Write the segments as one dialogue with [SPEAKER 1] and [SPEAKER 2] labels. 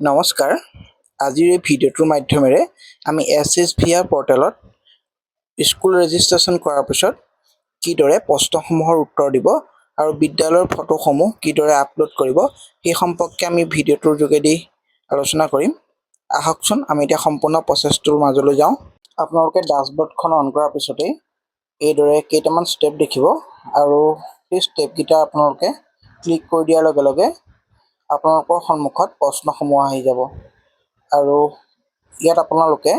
[SPEAKER 1] নমস্কাৰ। আজিৰ এই ভিডিঅ'টোৰ মাধ্যমেৰে আমি SSVR পৰ্টেলত স্কুল ৰেজিষ্ট্ৰেশ্যন কৰাৰ পিছত কিদৰে প্ৰশ্নসমূহৰ উত্তৰ দিব আৰু বিদ্যালয়ৰ ফটোসমূহ কিদৰে আপলোড কৰিব সেই সম্পৰ্কে আমি ভিডিঅ'টোৰ যোগেদি আলোচনা কৰিম। আহকচোন আমি এতিয়া সম্পূৰ্ণ প্ৰচেছটোৰ মাজলৈ যাওঁ। আপোনালোকে ডাছবৰ্ডখন অন কৰাৰ পিছতেই এইদৰে কেইটামান ষ্টেপ দেখিব আৰু সেই ষ্টেপকেইটা আপোনালোকে ক্লিক কৰি দিয়াৰ লগে লগে আপোনালোকৰ সন্মুখত প্ৰশ্নসমূহ আহি যাব আৰু ইয়াত আপোনালোকে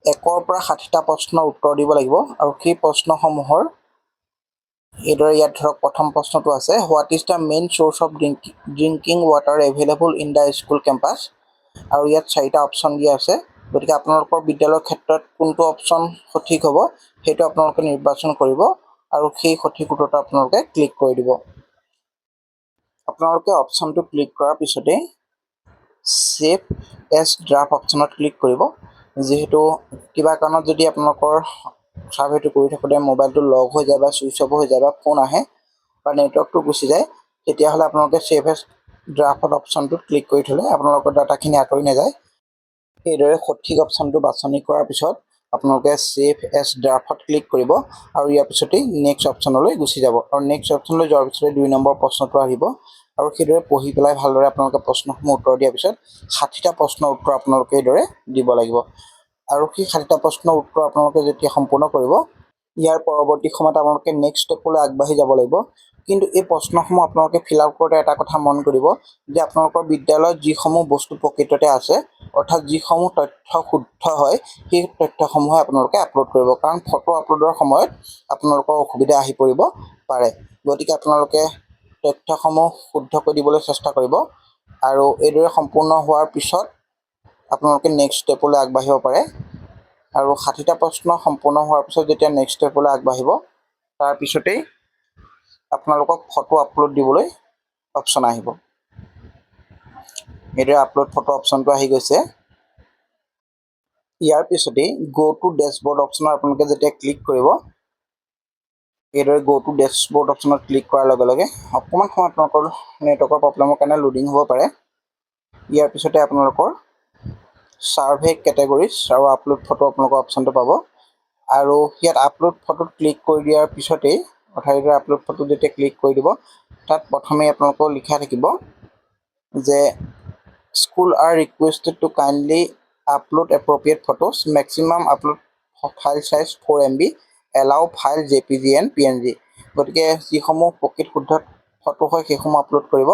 [SPEAKER 1] 1ৰ পৰা 60টা প্ৰশ্নৰ উত্তৰ দিব লাগিব আৰু সেই প্ৰশ্নসমূহৰ এইদৰে ইয়াত ধৰক প্ৰথম প্ৰশ্নটো আছে, what is the main source of drinking water available in the school campus. আৰু ইয়াত 4টা অপশ্যন দিয়া আছে, গতিকে আপোনালোকৰ বিদ্যালয়ৰ ক্ষেত্ৰত কোনটো অপশ্যন সঠিক হ'ব সেইটো আপোনালোকে নিৰ্বাচন কৰিব আৰু সেই সঠিক উত্তৰটো আপোনালোকে ক্লিক কৰি দিব। আপোনালোকে অপশ্যনটো ক্লিক কৰাৰ পিছতে ছেভ এজ ড্ৰাফ্ট অপশ্যনত ক্লিক কৰিব। যিহেতু কিবা কাৰণত যদি আপোনালোকৰ ছাৰ্ভেটো কৰি থাকোঁতে মোবাইলটো লক হৈ যায় বা ছুইচ অফ হৈ যায় বা ফোন আহে বা নেটৱৰ্কটো গুচি যায়, তেতিয়াহ'লে আপোনালোকে ছেভ এজ ড্ৰাফ্ট অপশ্যনটোত ক্লিক কৰি থ'লে আপোনালোকৰ ডাটাখিনি আঁতৰি নাযায়। সেইদৰে সঠিক অপশ্যনটো বাছনি কৰাৰ পিছত আপোনালোকে ছেভ এজ ড্ৰাফ্টত ক্লিক কৰিব আৰু ইয়াৰ পিছতেই নেক্সট অপশ্যনলৈ গুচি যাব আৰু নেক্সট অপশ্যনলৈ যোৱাৰ পিছতে 2 নম্বৰ প্ৰশ্নটো আহিব আৰু সেইদৰে পঢ়ি পেলাই ভালদৰে আপোনালোকে প্ৰশ্নসমূহ উত্তৰ দিয়াৰ পিছত 60টা প্ৰশ্নৰ উত্তৰ আপোনালোকে এইদৰে দিব লাগিব আৰু সেই 60টা প্ৰশ্নৰ উত্তৰ আপোনালোকে যেতিয়া সম্পূৰ্ণ কৰিব, ইয়াৰ পৰৱৰ্তী সময়ত আপোনালোকে নেক্সট ষ্টেপলৈ আগবাঢ়ি যাব লাগিব। কিন্তু এই প্ৰশ্নসমূহ আপোনালোকে ফিল আপ কৰোঁতে এটা কথা মন কৰিব যে আপোনালোকৰ বিদ্যালয়ত যিসমূহ বস্তু প্ৰকৃততে আছে, অৰ্থাৎ যিসমূহ তথ্য শুদ্ধ হয়, সেই তথ্যসমূহে আপোনালোকে আপলোড কৰিব, কাৰণ ফটো আপলোডৰ সময়ত আপোনালোকৰ অসুবিধা আহি পৰিব পাৰে। গতিকে আপোনালোকে তথ্যসমূহ শুদ্ধকৈ দিবলৈ চেষ্টা কৰিব আৰু এইদৰে সম্পূৰ্ণ হোৱাৰ পিছত আপোনালোকে নেক্সট ষ্টেপলৈ আগবাঢ়িব পাৰে আৰু 60টা প্ৰশ্ন সম্পূৰ্ণ হোৱাৰ পিছত যেতিয়া নেক্সট ষ্টেপলৈ আগবাঢ়িব, তাৰপিছতেই আপোনালোকক ফটো আপলোড দিবলৈ অপশ্যন আহিব। এইদৰে আপলোড ফটো অপশ্যনটো আহি গৈছে। ইয়াৰ পিছতেই গ' টু ডেছবৰ্ড অপশ্যনত আপোনালোকে যেতিয়া ক্লিক কৰিব, এইদৰে গ' টু ডেছবৰ্ড অপশ্যনত ক্লিক কৰাৰ লগে লগে অকণমান সময় আপোনালোকৰ নেটৱৰ্কৰ প্ৰব্লেমৰ কাৰণে লোডিং হ'ব পাৰে। ইয়াৰ পিছতে আপোনালোকৰ ছাৰ্ভে কেটেগৰিজ আৰু আপলোড ফটো আপোনালোকৰ অপশ্যনটো পাব আৰু ইয়াত আপলোড ফটোত ক্লিক কৰি দিয়াৰ পিছতেই অৰ্থাৎ আপলোড ফটো যেতিয়া ক্লিক কৰি দিব, তাত প্ৰথমেই আপোনালোকৰ লিখা থাকিব যে school are requested to kindly upload appropriate photos, maximum upload file size 4 MB, allow file JPG and PNG। গতিকে যিসমূহ প্ৰকৃত শুদ্ধ ফটো হয় সেইসমূহ আপলোড কৰিব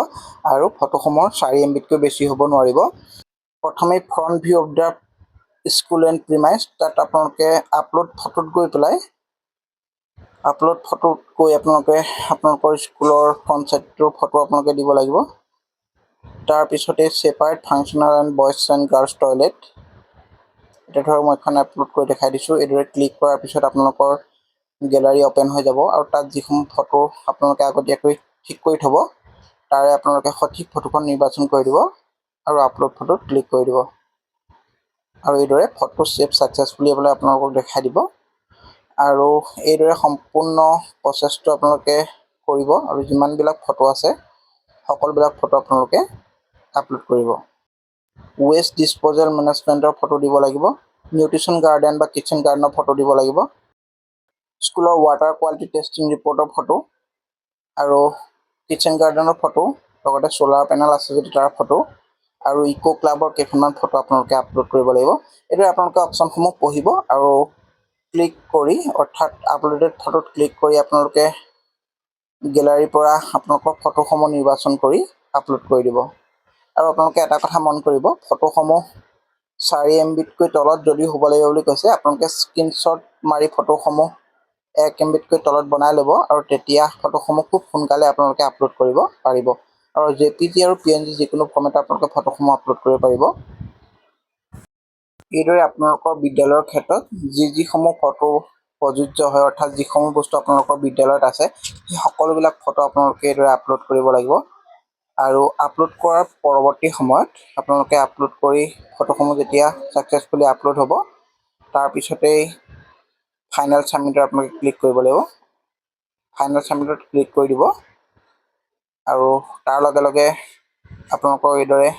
[SPEAKER 1] আৰু ফটোসমূহৰ 4 MBতকৈ বেছি হ'ব নোৱাৰিব। প্ৰথমে front view of the school and premise, তাত আপোনালোকে আপলোড ফটোত গৈ পেলাই আপোনালোকে আপোনালোকৰ স্কুলৰ ফ্ৰণ্ট ছাইডটোৰ ফটো আপোনালোকে দিব লাগিব। তাৰপিছতে separate functional and boys and girls toilet, এতিয়া ধৰক মই এখন আপলোড কৰি দেখাই দিছোঁ। এইদৰে ক্লিক কৰাৰ পিছত আপোনালোকৰ গেলাৰী অ'পেন হৈ যাব আৰু তাত যিসমূহ ফটো আপোনালোকে আগতীয়াকৈ ঠিক কৰি থ'ব, তাৰে আপোনালোকে সঠিক ফটোখন নিৰ্বাচন কৰি দিব আৰু আপলোড ফটোত ক্লিক কৰি দিব আৰু এইদৰে ফটো ছেভ ছাকচেছফুলি বুলি আপোনালোকক দেখাই দিব আৰু এইদৰে সম্পূৰ্ণ প্ৰচেছটো আপোনালোকে কৰিব আৰু যিমানবিলাক ফটো আছে সকলোবিলাক ফটো আপোনালোকে আপলোড কৰিব। ৱেষ্ট ডিছপ'জেল মেনেজমেণ্টৰ ফটো দিব লাগিব, নিউট্ৰিশ্যন গাৰ্ডেন বা কিটচেন গাৰ্ডেনৰ ফটো দিব লাগিব, স্কুলৰ ৱাটাৰ কোৱালিটি টেষ্টিং ৰিপৰ্টৰ ফটো আৰু কিটচেন গাৰ্ডেনৰ ফটো, লগতে চ'লাৰ পেনেল আছে যদি তাৰ ফটো আৰু ইক' ক্লাবৰ কেইখনমান ফটো আপোনালোকে আপলোড কৰিব লাগিব। এইদৰে আপোনালোকে অপশ্যনসমূহ পঢ়িব আৰু ক্লিক কৰি অৰ্থাৎ আপলোডেড ফটোত ক্লিক কৰি আপোনালোকে গেলাৰীৰ পৰা আপোনালোকৰ ফটোসমূহ নিৰ্বাচন কৰি আপলোড কৰি দিব আৰু আপোনালোকে এটা কথা মন কৰিব, ফটোসমূহ 4 MBতকৈ তলত যদিও হ'ব লাগিব বুলি কৈছে, আপোনালোকে স্ক্ৰীনশ্বট মাৰি ফটোসমূহ 1 MBতকৈ তলত বনাই ল'ব আৰু তেতিয়া ফটোসমূহ খুব সোনকালে আপোনালোকে আপলোড কৰিব পাৰিব আৰু JPG আৰু PNG যিকোনো ফৰ্মেটত আপোনালোকে ফটোসমূহ আপলোড কৰিব পাৰিব। এইদৰে আপোনালোকৰ বিদ্যালয়ৰ ক্ষেত্ৰত যিসমূহ ফটো প্ৰযোজ্য হয়, অৰ্থাৎ যিসমূহ বস্তু আপোনালোকৰ বিদ্যালয়ত আছে, সেই সকলোবিলাক ফটো আপোনালোকে এইদৰে আপলোড কৰিব লাগিব আৰু আপলোড কৰাৰ পৰৱৰ্তী সময়ত আপোনালোকে আপলোড কৰি ফটোসমূহ যেতিয়া ছাকচেছফুলি আপলোড হ'ব, তাৰপিছতেই ফাইনেল ছাবমিটত আপোনালোকে ক্লিক কৰিব লাগিব। ফাইনেল ছাবমিটত ক্লিক কৰি দিব আৰু তাৰ লগে লগে আপোনালোকৰ এইদৰে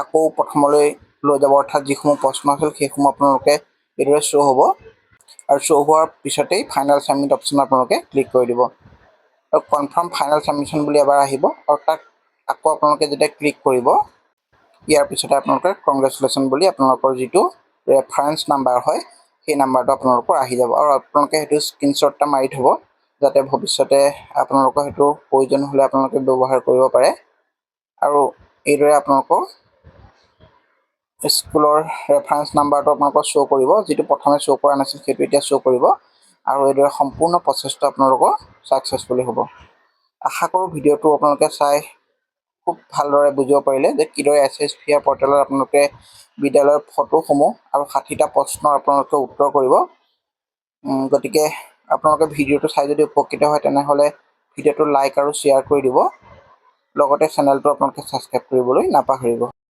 [SPEAKER 1] আকৌ প্ৰথমলৈ লৈ যাব, অৰ্থাৎ যিসমূহ প্ৰশ্ন আছিল সেইসমূহ আপোনালোকে এইদৰে শ্ব' হ'ব আৰু শ্ব' হোৱাৰ পিছতেই ফাইনেল ছাবমিট অপশ্যন আপোনালোকে ক্লিক কৰি দিব আৰু কনফাৰ্ম ফাইনেল ছাবমিশ্যন বুলি এবাৰ আহিব আৰু তাক আকৌ আপোনালোকে যেতিয়া ক্লিক কৰিব ইয়াৰ পিছতে আপোনালোকে কংগ্ৰেচুলেশ্যন বুলি আপোনালোকৰ যিটো ৰেফাৰেঞ্চ নাম্বাৰ হয় সেই নাম্বাৰটো আপোনালোকৰ আহি যাব আৰু আপোনালোকে সেইটো স্ক্ৰীনশ্বট এটা মাৰি থ'ব যাতে ভৱিষ্যতে আপোনালোকৰ সেইটো প্ৰয়োজন হ'লে আপোনালোকে ব্যৱহাৰ কৰিব পাৰে আৰু এইদৰে আপোনালোকৰ স্কুলৰ ৰেফাৰেঞ্চ নাম্বাৰটো আপোনালোকৰ শ্ব' কৰিব, যিটো প্ৰথমে শ্ব' কৰা নাছিল সেইটো এতিয়া শ্ব' কৰিব আৰু এইদৰে সম্পূৰ্ণ প্ৰচেছটো আপোনালোকৰ ছাকচেছফুলি হ'ব। আশা কৰোঁ ভিডিঅ'টো আপোনালোকে চাই খুব ভালদৰে বুজিব পাৰিলে যে কিদৰে SSVR পৰ্টেলত আপোনালোকে বিদ্যালয়ৰ ফটোসমূহ আৰু 60টা প্ৰশ্নৰ আপোনালোকে উত্তৰ কৰিব। গতিকে আপোনালোকে ভিডিঅ'টো চাই যদি উপকৃত হয় তেনেহ'লে ভিডিঅ'টো লাইক আৰু শ্বেয়াৰ কৰি দিব, লগতে চেনেলটো আপোনালোকে ছাবস্ক্ৰাইব কৰিবলৈ নাপাহৰিব।